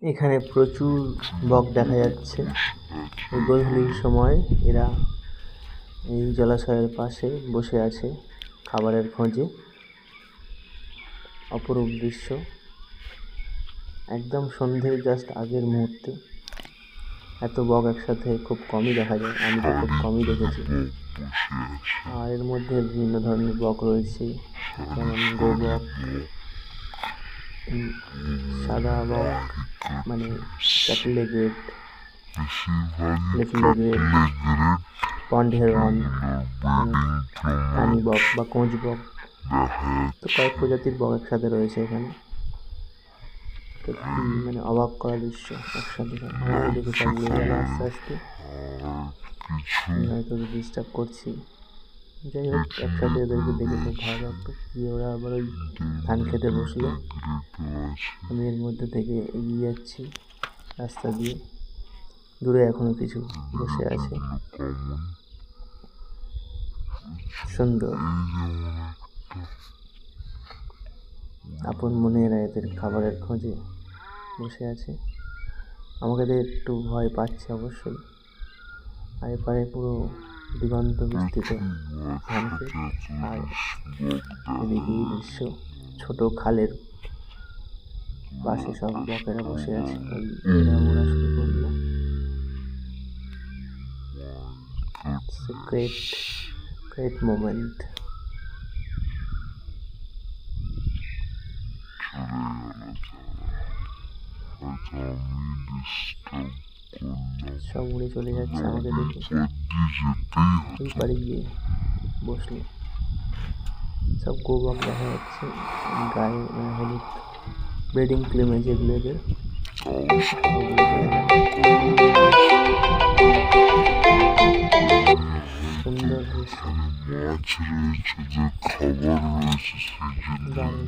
এখানে প্রচুর বক দেখা যাচ্ছে। এই গোধূলির সময় এরা এই জলাশয়ের পাশে বসে আছে খাবারের খোঁজে। অপরূপ দৃশ্য, একদম সন্ধ্যের জাস্ট আগের মুহূর্তে। এত বক একসাথে খুব কমই দেখা যায়, আমি তো খুব কমই দেখেছি। আর এর মধ্যে বিভিন্ন ধরনের বক রয়েছে, যেমন গো বক, সাদা বক মানে ক্যাটল লেগেড, লিটল লেগেড, পন্ড হেরন, রানী বক বা কোঁচ বক, তো কয়েক প্রজাতির বক একসাথে রয়েছে এখানে। সত্যি মানে অবাক করা দৃশ্য একসাথে। আমাকে দেখে সব উড়ে গেল আস্তে আস্তে। আমি হয়তো ডিস্টার্ব করছি, যাই হোক একসাথে এদেরকে দেখে খুব ভালো লাগতো। গিয়ে ওরা আবার ওই ধান খেতে বসলো, আমি এর মধ্যে থেকে এগিয়ে যাচ্ছি রাস্তা দিয়ে। দূরে এখনো কিছু বসে আছে, সুন্দর। আপন মনে এরা এদের খাবারের খোঁজে বসে আছে। আমাকে দেখে একটু ভয় পাচ্ছে অবশ্যই। আর এপারে পুরো দিগন্ত বিস্তৃত ধান ক্ষেত, আর এদিকে এই দৃশ্য ছোট খালের পাশে সব বকেরা বসে আছে। এরা ওরা শুরু করলো। It's a great moment. সব উড়ে চলে যাচ্ছে আমাকে দেখে। ওই পারে গিয়ে বসলো। সব গোবক দেখা যাচ্ছে, গায়ে মানে হলুদ ব্রিডিং প্লেমেজ এগুলো এদের। সুন্দর দৃশ্য, দারুণ।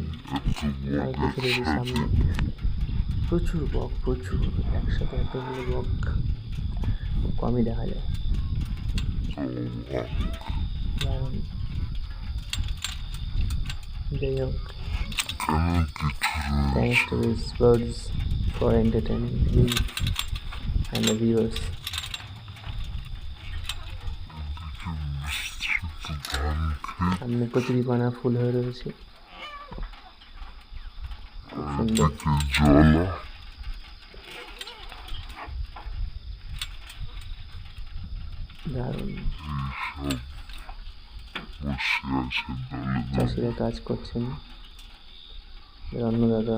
আর কিছু দেখি সামনে প্রচুর বক, প্রচুর একসাথে এতগুলো বক কমই দেখা যায়। দারুণ। যাই হোক, thanks to these birds for entertaining me and the viewers. সামনে কচুরিপানা ফুল হয়ে রয়েছে, খুব সুন্দর। দারুণ। চাষিরা কাজ করছেন, অন্নদাতা।